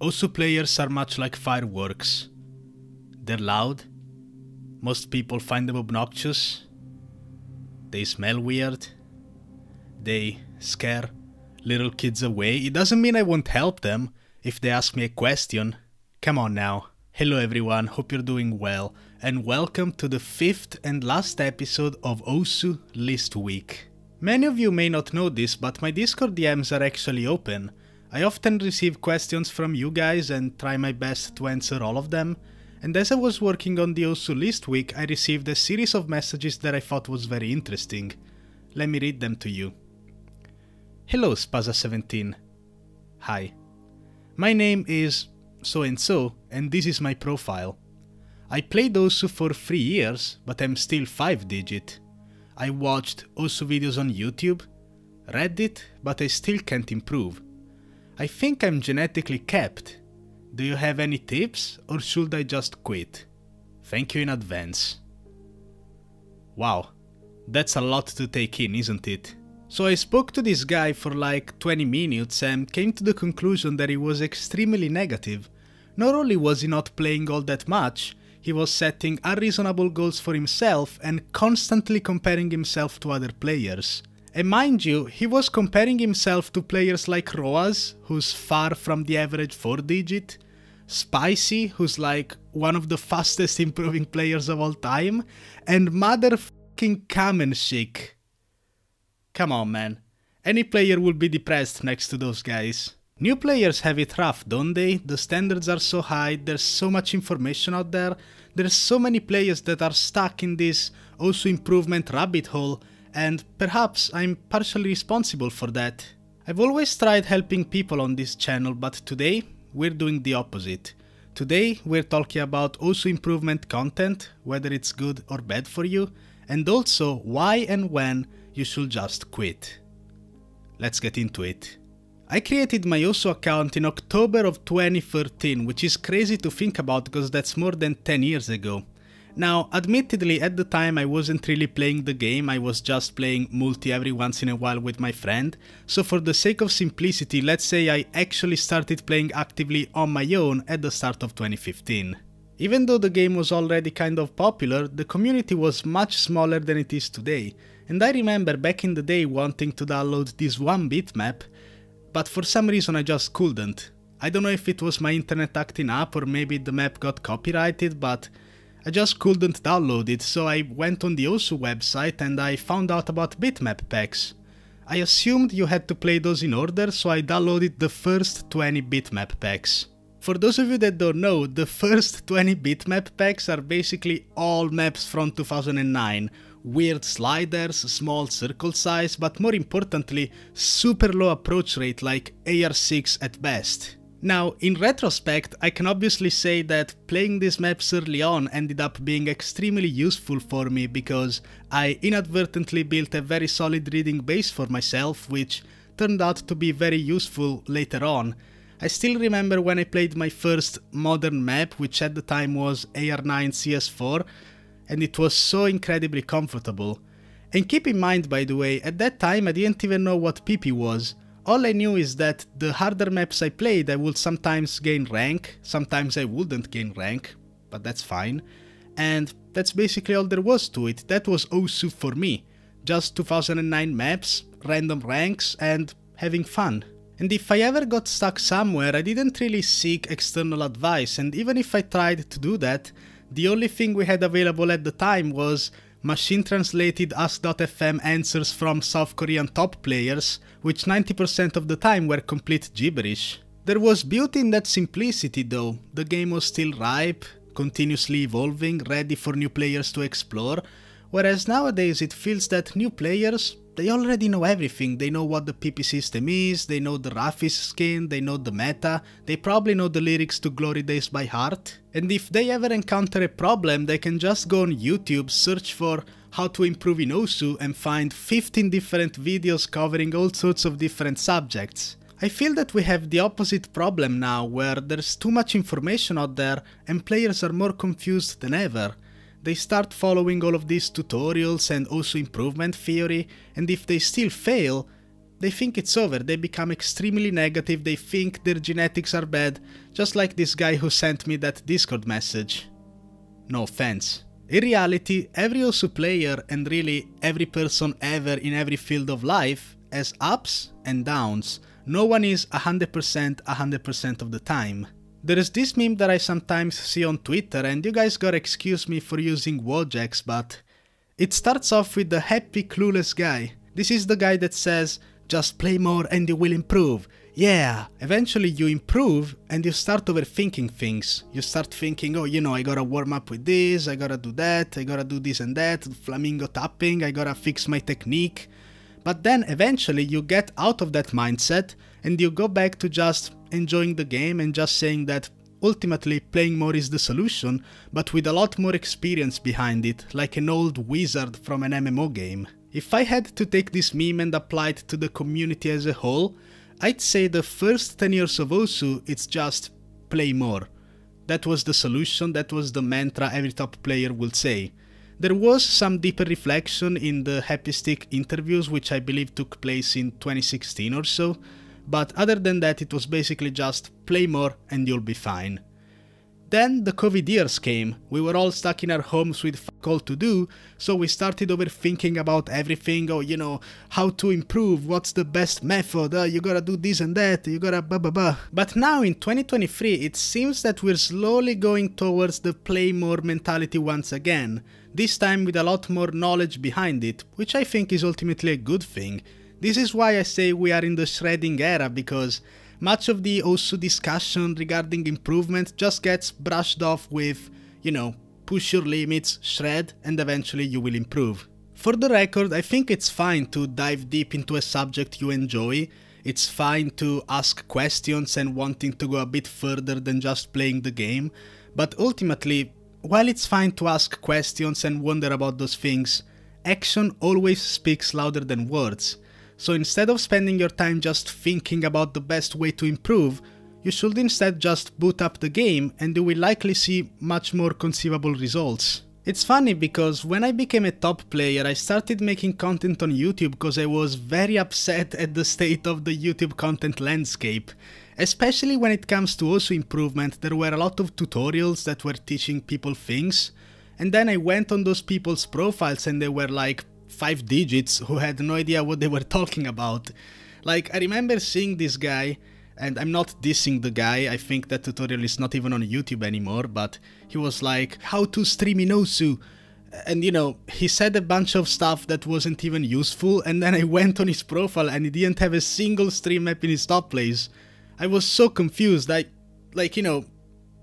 Osu players are much like fireworks. They're loud. Most people find them obnoxious. They smell weird. They scare little kids away. It doesn't mean I won't help them if they ask me a question. Come on now. Hello everyone, hope you're doing well, and welcome to the 5th and last episode of Osu List Week. Many of you may not know this, but my Discord DMs are actually open. I often receive questions from you guys and try my best to answer all of them. And as I was working on the Osu List Week, I received a series of messages that I thought was very interesting. Let me read them to you. Hello Spaza17. Hi. My name is so-and-so, and this is my profile. I played Osu for 3 years, but I'm still 5-digit. I watched Osu videos on YouTube, read it, but I still can't improve. I think I'm genetically capped. Do you have any tips, or should I just quit? Thank you in advance. Wow, that's a lot to take in, isn't it? So I spoke to this guy for like 20 minutes and came to the conclusion that he was extremely negative. Not only was he not playing all that much, he was setting unreasonable goals for himself and constantly comparing himself to other players. And mind you, he was comparing himself to players like Roaz, who's far from the average 4-digit, Spicy, who's like one of the fastest improving players of all time, and motherfucking Kamenshik. Come on man, any player will be depressed next to those guys. New players have it rough, don't they? The standards are so high, there's so much information out there, there's so many players that are stuck in this Osu improvement rabbit hole, and perhaps I'm partially responsible for that. I've always tried helping people on this channel, but today we're doing the opposite. Today we're talking about Osu improvement content, whether it's good or bad for you, and also why and when you should just quit. Let's get into it. I created my Osu account in October of 2013, which is crazy to think about because that's more than 10 years ago. Now, admittedly, at the time I wasn't really playing the game, I was just playing multi every once in a while with my friend, so for the sake of simplicity, let's say I actually started playing actively on my own at the start of 2015. Even though the game was already kind of popular, the community was much smaller than it is today, and I remember back in the day wanting to download this one bitmap, but for some reason I just couldn't. I don't know if it was my internet acting up or maybe the map got copyrighted, but I just couldn't download it, so I went on the Osu website and I found out about bitmap packs. I assumed you had to play those in order, so I downloaded the first 20 bitmap packs. For those of you that don't know, the first 20 bitmap packs are basically all maps from 2009. Weird sliders, small circle size, but more importantly, super low approach rate like AR6 at best. Now, in retrospect, I can obviously say that playing these maps early on ended up being extremely useful for me because I inadvertently built a very solid reading base for myself, which turned out to be very useful later on. I still remember when I played my first modern map, which at the time was AR9 CS4, and it was so incredibly comfortable. And keep in mind, by the way, at that time I didn't even know what PP was. All I knew is that the harder maps I played I would sometimes gain rank, sometimes I wouldn't gain rank, but that's fine. And that's basically all there was to it. That was Osu for me. Just 2009 maps, random ranks, and having fun. And if I ever got stuck somewhere, I didn't really seek external advice, and even if I tried to do that, the only thing we had available at the time was machine-translated Ask.fm answers from South Korean top players, which 90% of the time were complete gibberish. There was beauty in that simplicity though. The game was still ripe, continuously evolving, ready for new players to explore, whereas nowadays it feels that new players, they already know everything. They know what the PP system is, they know the Rafis skin, they know the meta, they probably know the lyrics to Glory Days by heart. And if they ever encounter a problem, they can just go on YouTube, search for how to improve in Osu and find 15 different videos covering all sorts of different subjects. I feel that we have the opposite problem now, where there's too much information out there and players are more confused than ever. They start following all of these tutorials and Osu improvement theory, and if they still fail, they think it's over, they become extremely negative, they think their genetics are bad, just like this guy who sent me that Discord message. No offense. In reality, every Osu player and really every person ever in every field of life has ups and downs. No one is 100% of the time. There is this meme that I sometimes see on Twitter, and you guys gotta excuse me for using Wojaks, but it starts off with the happy clueless guy. This is the guy that says, just play more and you will improve. Yeah, eventually you improve and you start overthinking things. You start thinking, oh, you know, I gotta warm up with this, I gotta do that, I gotta do this and that, flamingo tapping, I gotta fix my technique. But then eventually you get out of that mindset and you go back to just enjoying the game and just saying that ultimately playing more is the solution, but with a lot more experience behind it, like an old wizard from an MMO game. If I had to take this meme and apply it to the community as a whole, I'd say the first 10 years of Osu, it's just play more. That was the solution, that was the mantra every top player would say. There was some deeper reflection in the Happy Stick interviews, which I believe took place in 2016 or so, but other than that it was basically just play more and you'll be fine. Then the COVID years came, we were all stuck in our homes with fuck all to do, so we started overthinking about everything, oh, you know, how to improve, what's the best method, you gotta do this and that, you gotta blah blah blah. But now in 2023 it seems that we're slowly going towards the play more mentality once again, this time with a lot more knowledge behind it, which I think is ultimately a good thing. This is why I say we are in the shredding era, because much of the Osu discussion regarding improvement just gets brushed off with, you know, push your limits, shred, and eventually you will improve. For the record, I think it's fine to dive deep into a subject you enjoy. It's fine to ask questions and wanting to go a bit further than just playing the game. But ultimately, while it's fine to ask questions and wonder about those things, action always speaks louder than words. So instead of spending your time just thinking about the best way to improve, you should instead just boot up the game and you will likely see much more conceivable results. It's funny because when I became a top player I started making content on YouTube because I was very upset at the state of the YouTube content landscape. Especially when it comes to Osu improvement, there were a lot of tutorials that were teaching people things, and then I went on those people's profiles and they were like 5 digits who had no idea what they were talking about. Like, I remember seeing this guy, and I'm not dissing the guy, I think that tutorial is not even on YouTube anymore, but he was like, how to stream in Osu, and you know, he said a bunch of stuff that wasn't even useful, and then I went on his profile and he didn't have a single stream map in his top plays. I was so confused, like, you know,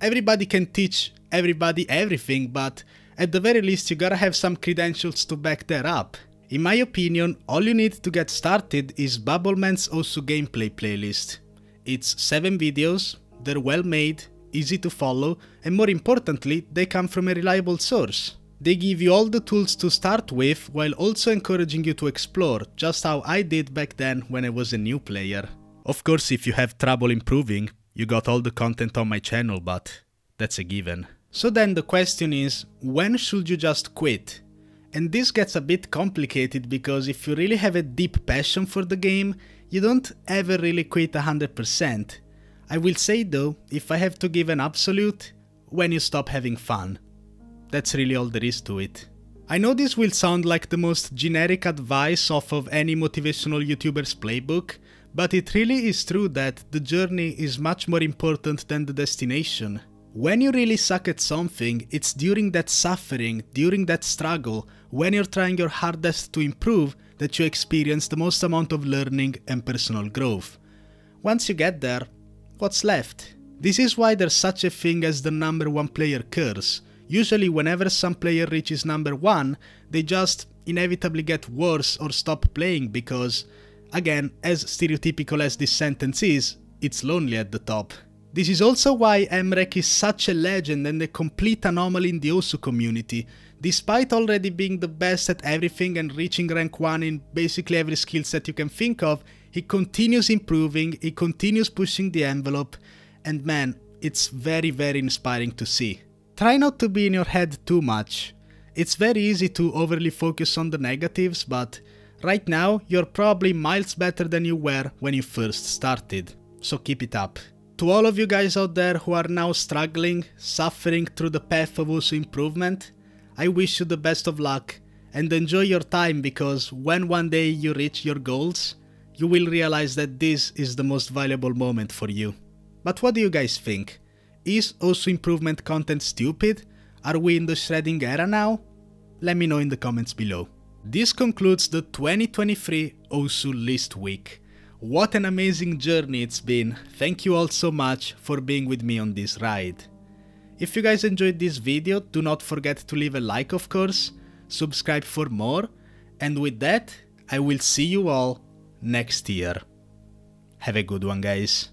everybody can teach everybody everything, but at the very least you gotta have some credentials to back that up. In my opinion, all you need to get started is Bubbleman's Osu gameplay playlist. It's 7 videos, they're well made, easy to follow, and more importantly, they come from a reliable source. They give you all the tools to start with while also encouraging you to explore, just how I did back then when I was a new player. Of course, if you have trouble improving, you got all the content on my channel, but that's a given. So then the question is, when should you just quit? And this gets a bit complicated because if you really have a deep passion for the game, you don't ever really quit 100%. I will say though, if I have to give an absolute, when you stop having fun. That's really all there is to it. I know this will sound like the most generic advice off of any motivational YouTuber's playbook, but it really is true that the journey is much more important than the destination. When you really suck at something, it's during that suffering, during that struggle, when you're trying your hardest to improve, that you experience the most amount of learning and personal growth. Once you get there, what's left? This is why there's such a thing as the number 1 player curse. Usually whenever some player reaches number 1, they just inevitably get worse or stop playing because, again, as stereotypical as this sentence is, it's lonely at the top. This is also why Emrek is such a legend and a complete anomaly in the Osu community. Despite already being the best at everything and reaching rank 1 in basically every skill set you can think of, he continues improving, he continues pushing the envelope, and man, it's very inspiring to see. Try not to be in your head too much. It's very easy to overly focus on the negatives, but Right now, you're probably miles better than you were when you first started, so keep it up. To all of you guys out there who are now struggling, suffering through the path of Osu improvement, I wish you the best of luck and enjoy your time, because when one day you reach your goals, you will realize that this is the most valuable moment for you. But what do you guys think? Is Osu improvement content stupid? Are we in the shredding era now? Let me know in the comments below. This concludes the 2023 Osu List Week. What an amazing journey it's been. Thank you all so much for being with me on this ride. If you guys enjoyed this video, do not forget to leave a like, of course, subscribe for more, and with that, I will see you all next year. Have a good one, guys.